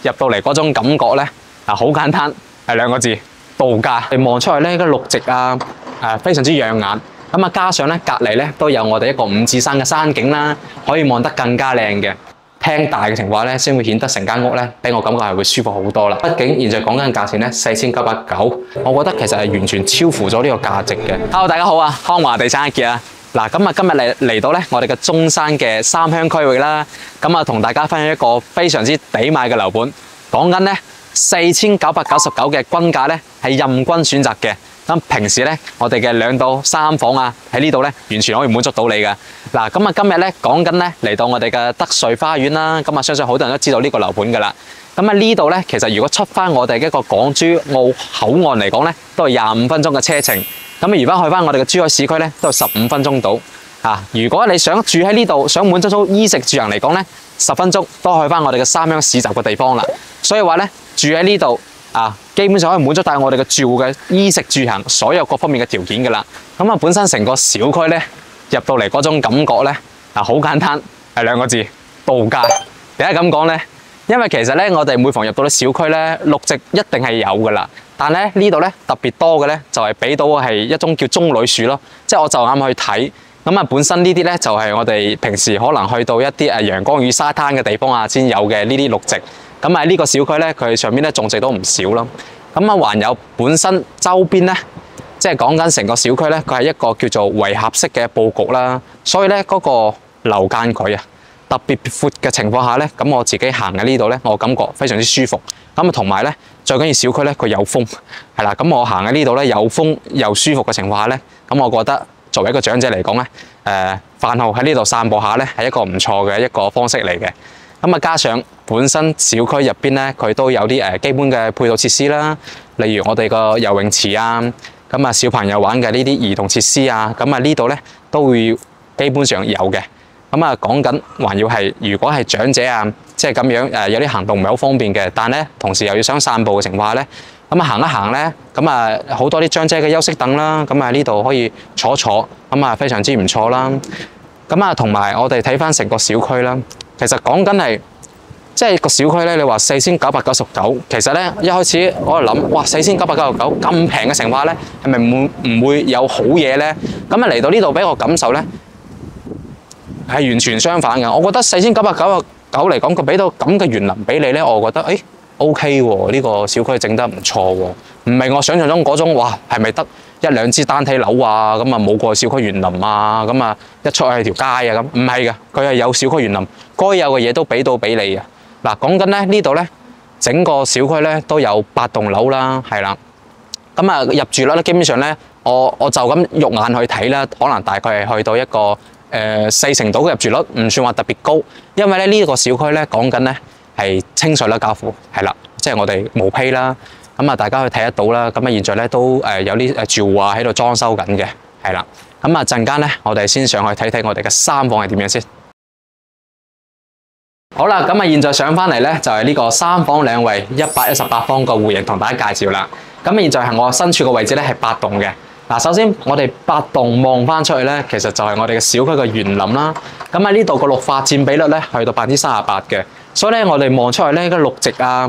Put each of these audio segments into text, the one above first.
入到嚟嗰種感覺咧，好簡單，係兩個字，度假。你望出去咧，個綠植啊，非常之養眼。咁啊，加上咧隔離咧都有我哋一個5指山嘅山景啦，可以望得更加靚嘅。廳大嘅情況咧，先會顯得成間屋咧，俾我感覺係會舒服好多啦。畢竟現在講緊嘅價錢咧，4990，我覺得其實係完全超乎咗呢個價值嘅。Hello， 大家好啊，康華地產阿傑啊。嗱，咁啊今日嚟到咧，我哋嘅中山嘅三鄉區域啦，咁啊同大家分享一個非常之抵買嘅樓盤，講緊咧4999嘅均價咧係任君選擇嘅。咁平時咧，我哋嘅2到3房啊，喺呢度咧完全可以滿足到你嘅。嗱，咁啊今日咧講緊咧嚟到我哋嘅德瑞花園啦，咁啊相信好多人都知道呢個樓盤噶啦。咁啊呢度咧，其實如果出翻我哋一個港珠澳口岸嚟講咧，都係25分鐘嘅車程。咁而家去翻我哋嘅珠海市區咧，都係15分鐘到。如果你想住喺呢度，想滿足到衣食住行嚟講咧，10分鐘都去翻我哋嘅三鄉市集嘅地方啦。所以話咧，住喺呢度基本上可以滿足到我哋嘅住戶嘅衣食住行所有各方面嘅條件噶啦。咁啊，本身成個小區咧入到嚟嗰種感覺咧，好簡單，係兩個字，度假。點解咁講咧？因為其實咧，我哋每逢入到啲小區咧，綠植一定係有噶啦。但咧呢度咧特別多嘅咧，就係俾到係一種叫棕櫚樹咯。即係我就啱去睇，咁啊本身呢啲咧就係我哋平時可能去到一啲陽光與沙灘嘅地方啊，先有嘅呢啲綠植。咁喺呢個小區咧，佢上面咧種植都唔少咯。咁啊，還有本身周邊咧，即係講緊成個小區咧，佢係一個叫做圍合式嘅佈局啦。所以咧嗰個樓間距特別闊嘅情況下咧，咁我自己行喺呢度咧，我感覺非常之舒服。咁啊，同埋咧最緊要小區咧佢有風，係啦。咁我行喺呢度咧有風又舒服嘅情況下咧，咁我覺得作為一個長者嚟講咧，飯後喺呢度散步下咧係一個唔錯嘅一個方式嚟嘅。咁啊，加上本身小區入邊咧，佢都有啲基本嘅配套設施啦，例如我哋個游泳池啊，咁啊小朋友玩嘅呢啲兒童設施啊，咁啊呢度咧都會基本上有嘅。咁啊講緊還要係，如果係長者啊，即係咁樣有啲行動唔係好方便嘅，但咧同時又要想散步嘅情況下咧，咁啊行一行咧，咁啊好多啲長者嘅休息凳啦，咁啊呢度可以坐坐，咁啊非常之唔錯啦。咁啊同埋我哋睇翻成個小區啦。其實講緊係，即係個小區咧，你話4999，其實咧一開始我喺度諗，哇4999咁平嘅情況下咧，係咪唔會有好嘢咧？咁啊嚟到呢度俾我感受咧，係完全相反嘅。我覺得4999嚟講，佢俾到咁嘅園林俾你咧，我覺得OK 喎，呢個小區整得唔錯喎，唔係我想象中嗰種，哇係咪得1-2支單體樓啊？咁啊冇個小區園林啊？咁啊一出去條街啊咁，唔係嘅，佢係有小區園林，該有嘅嘢都俾到俾你啊！嗱，講緊咧呢度咧，整個小區咧都有8棟樓啦，係啦。咁啊入住率咧，基本上咧，我就咁肉眼去睇啦，可能大概係去到一個40%度嘅入住率，唔算話特別高。因為咧呢個小區咧講緊咧係清水啦，交付係啦，即係我哋毛坯啦。咁啊大家去睇得到啦。咁啊現在咧都有啲住戶啊喺度裝修緊嘅，係啦。咁啊陣間咧，我哋先上去睇睇我哋嘅3房係點樣先。好啦，咁啊現在上翻嚟咧就係呢個3房2衛118方個戶型同大家介紹啦。咁現在係我身處嘅位置咧係8棟嘅。嗱，首先我哋8棟望翻出去咧，其實就係我哋嘅小區嘅園林啦。咁喺呢度個綠化佔比率咧去到38%嘅，所以咧我哋望出去咧個綠植啊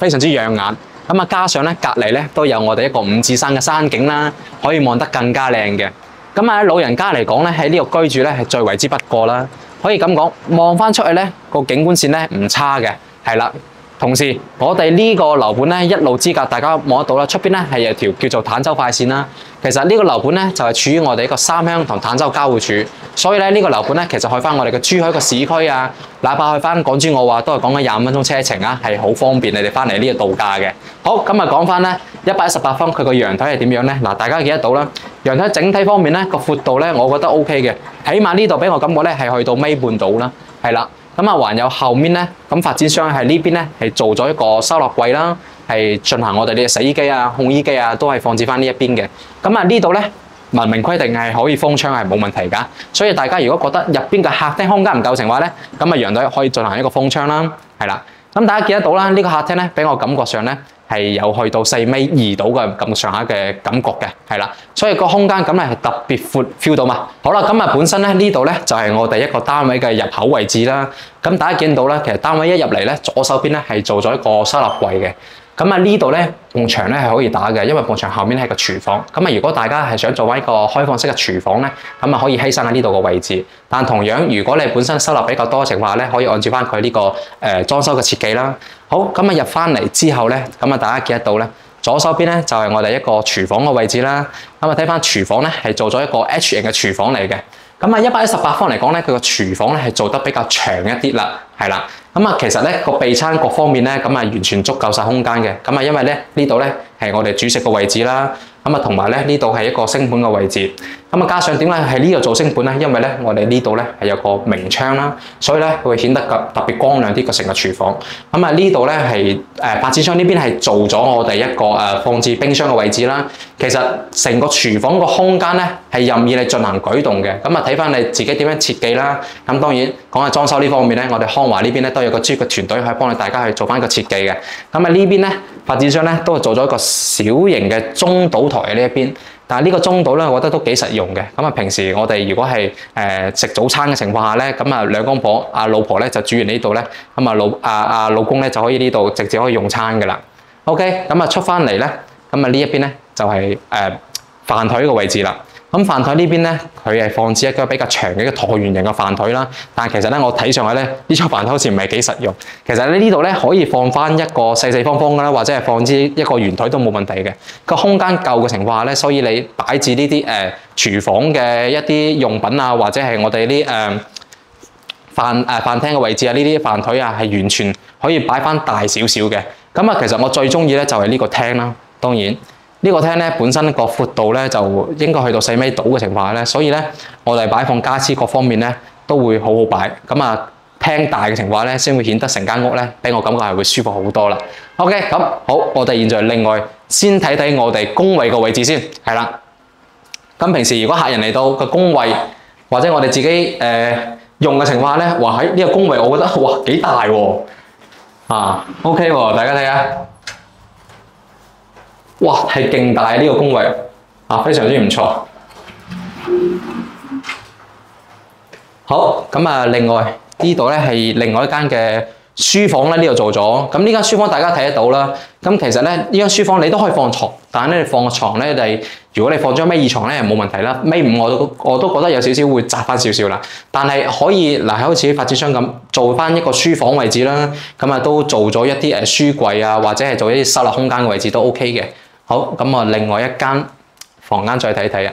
非常之養眼。咁啊加上咧隔離咧都有我哋一個5指山嘅山景啦，可以望得更加靚嘅。咁啊喺老人家嚟講咧喺呢度居住咧係最為之不過啦。可以咁講，望翻出去咧個景觀線咧唔差嘅，係啦。同時，我哋呢個樓盤咧一路之隔，大家望得到啦。出邊咧係有條叫做坦洲快線啦。其實呢個樓盤咧就係處於我哋一個三鄉同坦洲交匯處，所以咧呢個樓盤咧其實去翻我哋嘅珠海個市區啊，哪怕去翻港珠澳啊，都係講緊25分鐘車程啊，係好方便你哋翻嚟呢度度假嘅。好，今日講翻咧118方佢個陽台係點樣咧？嗱，大家記得到啦。陽台整體方面咧個闊度咧，我覺得 OK 嘅，起碼呢度俾我感覺咧係去到尾半度啦，係啦。咁啊，還有後面咧，咁發展商喺呢邊咧係做咗一個收納櫃啦，係進行我哋嘅洗衣機啊、烘衣機啊，都係放置翻呢一邊嘅。咁啊，呢度咧文明規定係可以封窗係冇問題㗎，所以大家如果覺得入邊嘅客廳空間唔夠嘅話咧，咁啊陽台可以進行一個封窗啦，係啦。咁大家見得到啦，呢個客廳咧俾我感覺上咧係有去到4米2度嘅咁上下嘅感覺嘅，係啦，所以個空間感咧係特別闊 feel 到嘛。好啦，咁啊本身咧呢度咧就係我哋一個單位嘅入口位置啦。咁大家見到咧，其實單位一入嚟咧，左手邊咧係做咗一個收納櫃嘅。咁啊呢度咧，埲牆咧係可以打嘅，因為埲牆後面係個廚房。咁啊，如果大家係想做翻一個開放式嘅廚房咧，咁啊可以犧牲喺呢度個位置。但同樣，如果你本身收納比較多嘅情況咧，可以按照翻佢呢個裝修嘅設計啦。好，咁啊入翻嚟之後咧，咁啊大家見得到咧，左手邊咧就係我哋一個廚房嘅位置啦。咁啊睇翻廚房咧係做咗一個 H 型嘅廚房嚟嘅。咁啊118方嚟講咧，佢個廚房咧係做得比較長一啲啦，係啦。咁啊，其實咧個備餐各方面咧，咁啊完全足夠晒空間嘅。咁啊，因為咧呢度咧係我哋煮食嘅位置啦。咁啊，同埋咧呢度係一個星盤嘅位置。咁啊，加上點解喺呢度做星盤咧？因為咧我哋呢度咧係有個明窗啦，所以咧佢會顯得特別光亮啲個成個廚房。咁啊呢度咧係發展商呢邊係做咗我哋一個放置冰箱嘅位置啦。其實成個廚房個空間咧係任意你進行舉動嘅。咁啊睇翻你自己點樣設計啦。咁當然講下裝修呢方面咧，我哋康華呢邊咧都有個專業嘅團隊可以幫你大家去做翻個設計嘅。咁啊呢邊咧發展商咧都係做咗一個小型嘅中島台喺呢一邊。但係呢個中島咧，我覺得都幾實用嘅。咁啊，平時我哋如果係食早餐嘅情況下咧，咁啊兩公婆老婆咧就煮完呢度咧，咁老公咧就可以呢度直接可以用餐㗎啦。OK， 咁啊出翻嚟咧，咁啊呢一邊咧就係飯台嘅位置啦。咁飯台呢邊咧，佢係放置一個比較長嘅一個橢圓形嘅飯台啦。但係其實咧，我睇上去咧，呢張飯台好似唔係幾實用。其實咧呢度咧可以放翻一個四方方嘅啦，或者係放置一個圓台都冇問題嘅。個空間夠嘅情況下咧，所以你擺置呢啲廚房嘅一啲用品啊，或者係我哋啲飯廳嘅位置啊，呢啲飯台啊，係完全可以擺翻大少少嘅。咁啊，其實我最中意咧就係呢個廳啦。當然。呢個廳咧本身個闊度咧就應該去到4米度嘅情況下咧，所以咧我哋擺放家私各方面咧都會好好擺。咁啊廳大嘅情況咧，先會顯得成間屋咧俾我感覺係會舒服好多啦。OK， 咁好，我哋現在另外先睇睇我哋工位嘅位置先，係啦。咁平時如果客人嚟到個工位或者我哋自己用嘅情況下咧，哇喺呢個工位，我覺得哇幾大喎，OK 喎，大家睇下。哇，係勁大呢個工位非常之唔錯。好，咁啊，另外呢度咧係另外一間嘅書房咧，呢度做咗。咁呢間書房大家睇得到啦。咁其實咧呢間書房你都可以放床，但係咧你放個床咧，如果你放張米二床咧冇問題啦。米五我都覺得有少少會窄翻少少啦。但係可以嗱，好似發展商咁做翻一個書房位置啦。咁啊都做咗一啲書櫃啊，或者係做一啲收納空間嘅位置都 OK 嘅。好，咁啊，另外一間房間再睇睇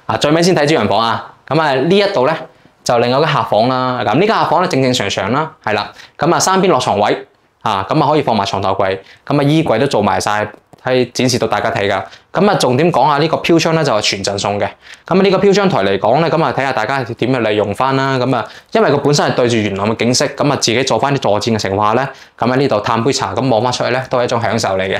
啊！最尾先睇主人房啊！咁啊，呢一度咧就另外一間客房啦。咁呢間客房咧正正常常啦，係啦。咁啊，三邊落床位啊，咁啊可以放埋床頭櫃，咁啊衣櫃都做埋晒，係展示到大家睇噶。咁啊，重點講下呢個飄窗咧就係全陣送嘅。咁啊，呢個飄窗台嚟講咧，咁啊睇下大家點樣利用翻啦。咁啊，因為佢本身係對住園林嘅景色，咁啊自己做翻啲坐墊嘅情況下咧，咁喺呢度嘆杯茶，咁望翻出去咧都係一種享受嚟嘅。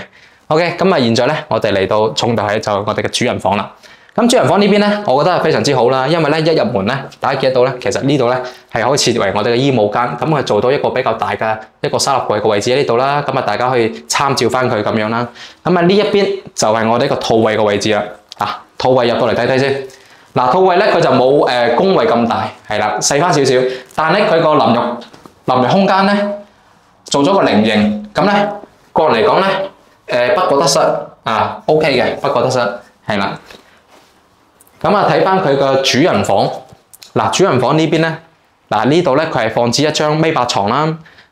OK， 咁啊，現在咧，我哋嚟到重頭戲就我哋嘅主人房啦。咁主人房呢邊咧，我覺得係非常之好啦，因為咧一入門咧，大家見得到咧，其實呢度咧係可以設為我哋嘅衣帽間，咁係做到一個比較大嘅一個收納櫃嘅位置喺呢度啦。咁啊，大家可以參照翻佢咁樣啦。咁啊，呢一邊就係我哋一個套位嘅位置啦。套位入到嚟睇睇先。嗱，套位咧佢就冇工位咁大，係啦，細翻少少。但係咧佢個淋浴空間咧做咗個菱形，咁咧過嚟講咧。不過得失OK 嘅，不過得失係啦。咁啊，睇翻佢個主人房。主人房呢邊咧，呢度咧佢係放置一張米8床啦。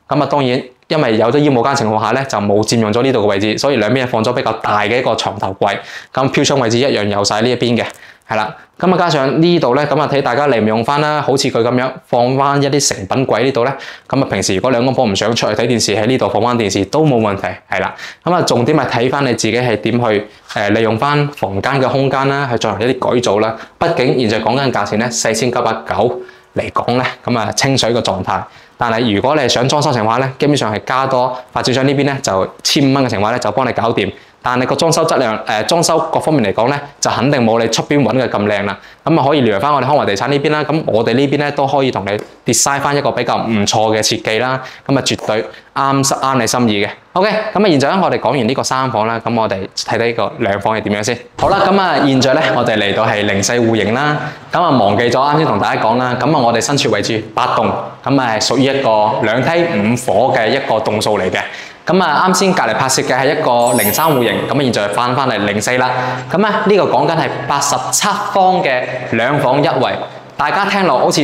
咁啊，當然因為有咗衣帽間情況下咧，就冇佔用咗呢度嘅位置，所以兩邊放咗比較大嘅一個床頭櫃。咁飄窗位置一樣有晒呢一邊嘅，係啦。咁啊，加上呢度咧，咁啊睇大家利唔用翻啦，好似佢咁樣放翻一啲成品櫃呢度咧。咁啊，平時如果兩公婆唔想出去睇電視，喺呢度放翻電視都冇問題，係啦。咁啊，重點係睇翻你自己係點去利用翻房間嘅空間啦，去進行一啲改造啦。畢竟現在講緊價錢咧，4990嚟講咧，咁啊清水嘅狀態。但係如果你係想裝修情況咧，基本上係加多發展商呢邊咧就1500蚊嘅情況咧就幫你搞掂。但係個裝修質量裝修各方面嚟講咧，就肯定冇你出邊揾嘅咁靚啦。咁啊可以聯繫翻我哋康華地產呢邊啦。咁我哋呢邊咧都可以同你 design 翻一個比較唔錯嘅設計啦。咁啊絕對啱你心意嘅。OK， 咁啊，現在咧我哋講完呢個三房啦，咁我哋睇睇呢個兩房係點樣先。好啦，咁啊，現在咧我哋嚟到係零四戶型啦。咁啊，忘記咗啱先同大家講啦。咁啊，我哋身處位置8棟，咁啊係屬於一個2梯5伙嘅一個棟數嚟嘅。咁啊，啱先隔離拍攝嘅係一個03戶型，咁啊，現在翻嚟04啦。咁啊，呢個講緊係87方嘅2房1衛。大家聽落好似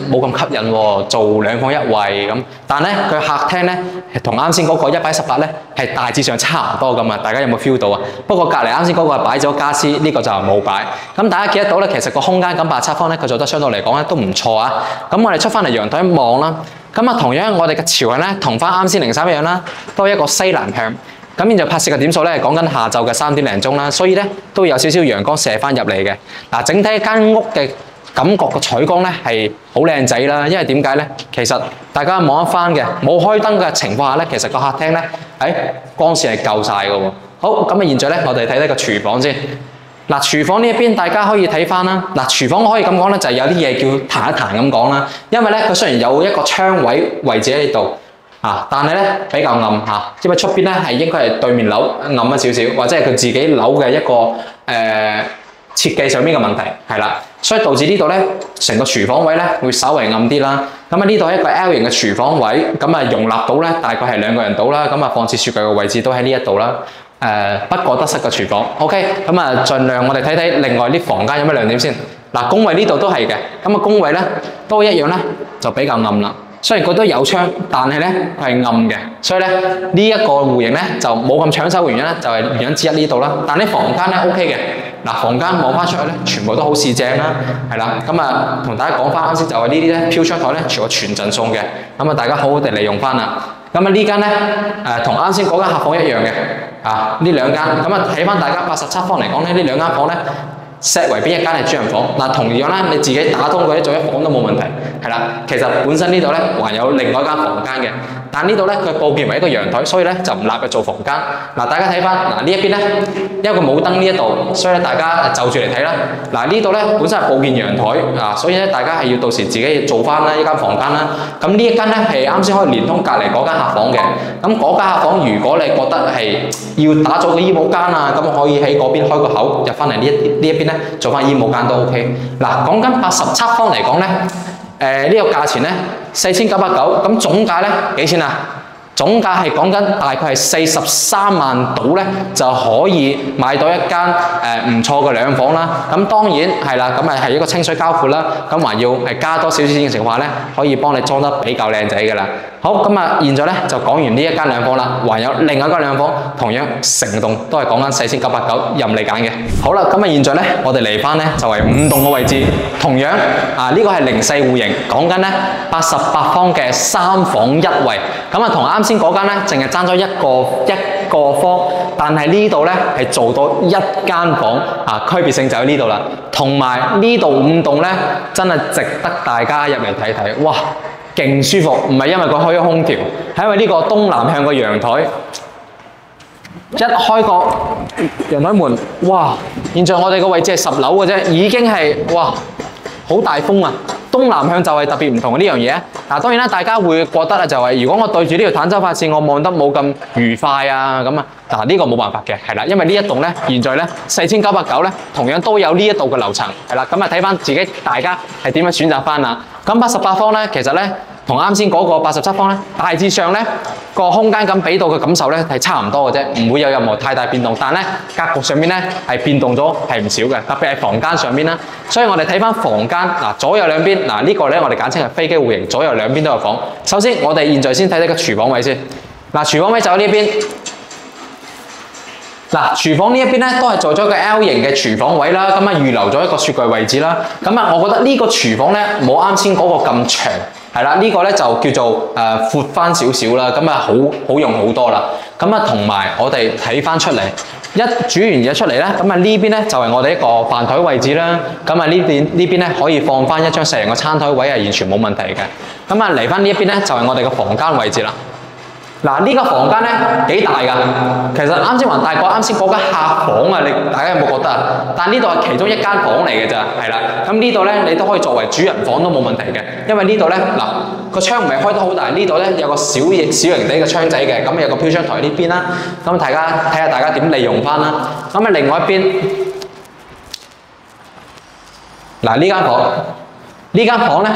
冇咁吸引喎，做2房1衛咁，但咧佢客廳咧同啱先嗰個118咧係大致上差唔多咁啊！大家有冇 feel 到啊？不過隔離啱先嗰個係擺咗家私，呢個就冇擺。咁大家見得到咧，其實個空間咁87方咧，佢做得相對嚟講咧都唔錯啊！咁我哋出翻嚟陽台一望啦，咁啊同樣我哋嘅朝向咧同翻啱先03一樣啦，都係一個西南向。咁現在拍攝嘅點數咧講緊下晝嘅3點零鐘啦，所以咧都有少少陽光射翻入嚟嘅。嗱，整體間屋嘅感覺個採光咧係好靚仔啦，因為點解咧？其實大家望一翻嘅冇開燈嘅情況下咧，其實個客廳咧光線係夠晒嘅喎。好，咁啊現在咧我哋睇睇個廚房先。嗱，廚房呢一邊大家可以睇翻啦。嗱，廚房可以咁講咧，就係有啲嘢叫彈一彈咁講啦。因為咧佢雖然有一個窗位置喺度啊，但係咧比較暗嚇，因為出邊咧係應該係對面樓暗一少少，或者係佢自己樓嘅一個設計上面嘅問題係啦，所以導致呢度咧成個廚房位咧會稍微暗啲啦。咁啊呢度係一個 L 型嘅廚房位，咁啊容納到咧大概係2個人到啦。咁啊放置雪櫃嘅位置都喺呢一度啦。不過得室嘅廚房 ，OK。咁啊盡量我哋睇睇另外啲房間有咩亮點先。嗱，公衛呢度都係嘅，咁啊公衛咧都一樣咧就比較暗啦。雖然佢都有窗，但係咧佢係暗嘅，所以咧呢一個戶型咧就冇咁搶手嘅原因咧就係原因之一呢度啦。但係房間咧 OK 嘅。嗱，房間望翻出去咧，全部都好市正啦，係啦。咁啊，同大家講翻啱先，就係呢啲咧飄窗台咧，全部全陣送嘅。咁啊，大家好好地利用翻啦。咁啊，呢間咧同啱先嗰間客房一樣嘅。啊，呢兩間咁啊，睇翻大家87方嚟講咧，呢兩間房咧set 為邊一間係主人房。嗱，同樣咧你自己打通嗰啲做一房都冇問題，係啦。其實本身呢度咧還有另外一間房間嘅。但呢度咧，佢佈建為一個陽台，所以咧就唔納入做房間。嗱，大家睇翻嗱呢一邊咧，因為佢冇燈呢一度，所以咧大家就住嚟睇啦。嗱呢度咧本身係佈建陽台啊，所以咧大家係要到時自己做翻啦呢間房間啦。咁呢一間咧係啱先可以連通隔離嗰間客房嘅。咁嗰間客房如果你覺得係要打造個衣帽間啊，咁可以喺嗰邊開個口入翻嚟呢一邊咧做翻衣帽間都 OK。嗱，講緊87方嚟講咧。呢個價錢咧4990，咁總價咧幾錢啊？總價係講緊大概係43萬到咧，就可以買到一間唔錯嘅2房啦。咁當然係啦，咁係一個清水交闊啦。咁還要係加多少錢嘅情況下咧，可以幫你裝得比較靚仔嘅啦。好，咁啊，現在咧就講完呢一間2房啦，還有另外一間2房，同樣成棟都係講緊4990，任你揀嘅。好啦，咁啊，現在咧我哋嚟翻咧就係5棟嘅位置，同樣啊呢個係04戶型，講緊咧88方嘅3房1衛，咁啊同啱先嗰間咧淨係爭咗一個方，但係呢度咧係做到1間房啊，區別性就喺呢度啦。同埋呢度5棟咧真係值得大家入嚟睇睇，哇！勁舒服，唔係因為佢開咗空調，係因為呢個東南向嘅陽台，一開個陽台門，哇！現在我哋個位置係10樓嘅啫，已經係哇好大風啊！東南向就係特別唔同嘅呢樣嘢。嗱，當然啦，大家會覺得啊，就係如果我對住呢條坦洲發線，我望得冇咁愉快啊，咁啊，嗱呢個冇辦法嘅，係啦，因為呢一棟咧，現在咧4990咧，同樣都有呢一度嘅樓層，係啦，咁啊睇翻自己大家係點樣選擇翻啊。咁88方咧，其實咧同啱先嗰個87方咧，大致上咧個空間感俾到嘅感受咧係差唔多嘅啫，唔會有任何太大變動。但係咧格局上面咧係變動咗係唔少嘅，特別係房間上邊啦。所以我哋睇翻房間嗱，左右兩邊嗱呢個咧我哋簡稱係飛機戶型，左右兩邊都有房。首先我哋現在先睇睇個廚房位先。嗱，廚房位就喺呢邊。嗱，廚房呢一邊咧都係做咗個 L 型嘅廚房位啦，咁啊預留咗一個雪櫃位置啦。咁啊，我覺得呢個廚房咧冇啱先嗰個咁長，係啦，呢個咧就叫做闊翻少少啦，咁啊好用好多啦。咁啊同埋我哋睇翻出嚟，一煮完嘢出嚟咧，咁啊呢邊咧就係我哋一個飯台位置啦。咁啊呢邊咧可以放翻一張4人嘅餐台位係完全冇問題嘅。咁啊嚟翻呢一邊咧就係我哋嘅房間位置啦。嗱，呢間房間咧幾大㗎？其實啱先還大過啱先嗰間客房啊！大家有冇覺得啊？但呢度係其中一間房嚟嘅咋，係啦。咁呢度咧你都可以作為主人房都冇問題嘅，因為呢度咧嗱個窗唔係開得好大，呢度咧有個小型地嘅窗仔嘅，咁有個飄窗台呢邊啦。咁大家睇下大家點利用翻啦。咁啊另外一邊，嗱呢間房咧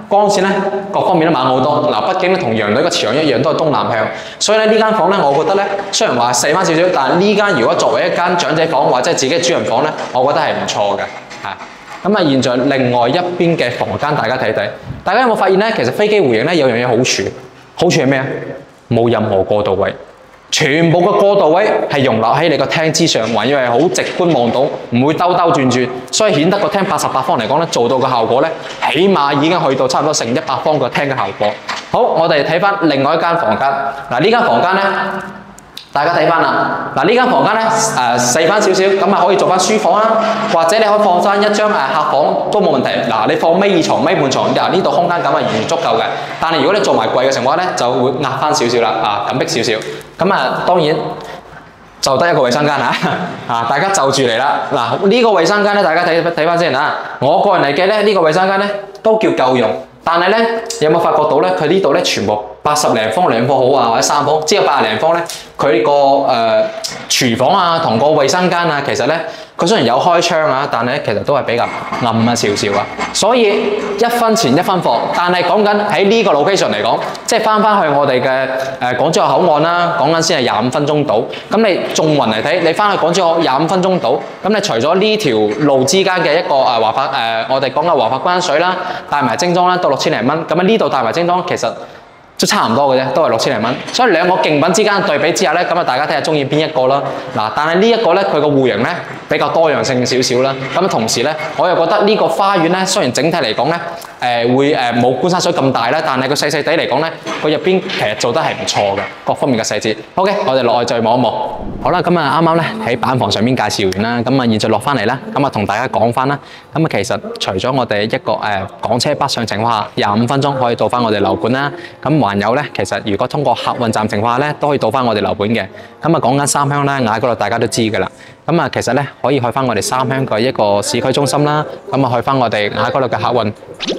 光線咧各方面都猛好多。嗱，畢竟咧同洋女個牆一樣都係東南向，所以咧呢間房咧，我覺得咧雖然話細翻少少，但係呢間如果作為一間長者房或者係自己嘅主人房咧，我覺得係唔錯嘅。咁啊，現在另外一邊嘅房間，大家睇睇，大家有冇發現咧？其實飛機回形咧有樣嘢好處，好處係咩啊？冇任何過渡位。全部嘅過渡位係容納喺你個廳之上，還要係好直觀望到，唔會兜兜轉轉，所以顯得個廳88方嚟講咧，做到個效果咧，起碼已經去到差唔多成100方個廳嘅效果。好，我哋睇翻另外一間房間。嗱，呢間房間咧，大家睇翻啦。嗱，呢間房間咧細翻少少，咁啊可以做翻書房啦，或者你可以放翻一張客房都冇問題。嗱，你放尾二床、尾半床，呢度空間感係完全足夠嘅。但係如果你做埋櫃嘅情況咧，就會壓翻少少啦，緊迫少少。咁啊，當然就得一個衛生間大家就住嚟啦。嗱，呢個衛生間咧，大家睇翻先啊。我個人嚟計咧，呢個衛生間咧都叫夠用，但係咧有冇發覺到咧？佢呢度咧全部80零方2房好啊，或者3房，即係80零方咧，佢個廚房啊同個衛生間啊，其實咧佢雖然有開窗啊，但係咧其實都係比較暗啊少少啊。所以一分錢一分貨，但係講緊喺呢個 location 嚟講，即係翻去我哋嘅港珠澳口岸啦，講緊先係25分鐘到。咁你縱橫嚟睇，你翻去港珠澳25分鐘到，咁你除咗呢條路之間嘅一個我哋講嘅華發關水啦，帶埋精裝啦，到6000零蚊。咁啊呢度帶埋精裝其實都差唔多嘅啫，都係6000零蚊。所以兩個競品之間對比之下咧，咁啊大家睇下中意邊一個啦。嗱，但係呢一個咧，佢個戶型咧比較多樣性少少啦。咁同時咧，我又覺得呢個花園咧，雖然整體嚟講咧，會冇觀山水咁大啦，但係佢細細地嚟講咧，佢入邊其實做得係唔錯嘅，各方面嘅細節。OK，我哋落去再望一望。好啦，咁啊啱啱咧喺板房上面介紹完啦，咁啊現在落翻嚟啦，咁啊同大家講翻啦。咁啊其實除咗我哋一個港車北上情況下25分鐘可以到翻我哋樓盤啦，咁還有咧，其實如果通過客運站情況下咧，都可以到翻我哋樓盤嘅。咁啊講緊三鄉啦，嗌嗰度大家都知㗎啦。咁啊其實咧可以去翻我哋三鄉嘅一個市區中心啦，咁啊去翻我哋嗌嗰度嘅客運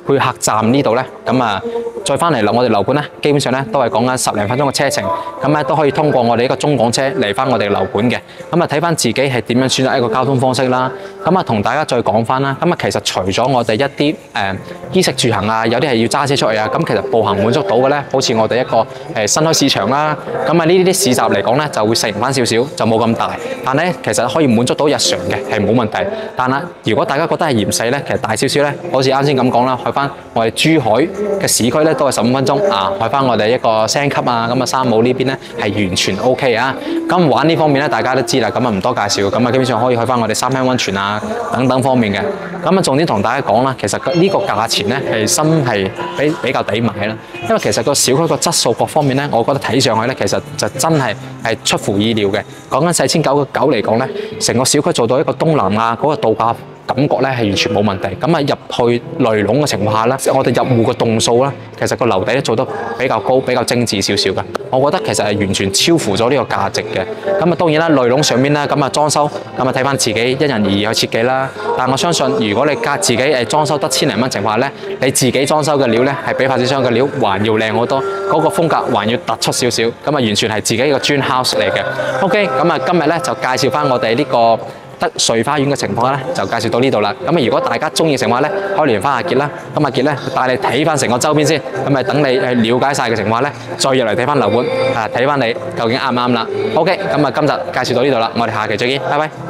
配客站呢度咧，咁啊再翻嚟我哋樓盤咧，基本上咧都係講緊10零分鐘嘅車程，咁咧都可以通過我哋一個中港車嚟翻我哋樓盤嘅。咁啊睇翻自己係點樣選擇一個交通方式啦。咁啊同大家再講翻啦。咁啊其實除咗我哋一啲衣食住行啊，有啲係要揸車出去啊，咁其實步行滿足到嘅咧，好似我哋一個新開市場啦。咁啊呢啲市集嚟講咧，就會細翻少少，就冇咁大。但係咧其實可以滿足到日常嘅係冇問題。但係如果大家覺得係嫌細咧，其實大少少咧，好似啱先咁講啦，去翻我哋珠海嘅市區咧都係15分鐘啊，去翻我哋一個星級啊，咁啊三武呢邊咧係完全 OK 啊。咁玩呢方面咧，大家都知啦，咁啊唔多介紹，咁啊基本上可以去翻我哋三鄉溫泉啊等等方面嘅。咁啊重點同大家講啦，其實呢個價錢咧係真係比較抵買啦，因為其實個小區個質素各方面咧，我覺得睇上去咧其實就真係出乎意料嘅。講緊4999嚟講咧，成個小區做到一個東南亞嗰個度假感覺咧係完全冇問題。咁啊入去雷籠嘅情況下咧，我哋入戶個棟數咧，其實個樓底咧做得比較高，比較精緻少少嘅。我覺得其實係完全超乎咗呢個價值嘅。咁啊當然啦，雷籠上面咧咁啊裝修，咁啊睇翻自己因人而異去設計啦。但我相信如果你自己裝修得1000零蚊情況下咧，你自己裝修嘅料咧係比發展商嘅料還要靚好多，嗰個風格還要突出少少。咁啊完全係自己一個磚 house 嚟嘅。OK，咁啊今日咧就介紹翻我哋呢個德瑞花園嘅情況咧，就介紹到呢度啦。咁啊，如果大家中意嘅情況咧，可以聯翻阿傑啦。咁阿傑咧帶你睇翻成個周邊先，咁啊等你去了解晒嘅情況咧，再入嚟睇翻樓盤，睇翻你究竟啱唔啱啦。OK，咁啊今日介紹到呢度啦，我哋下期再見，拜拜。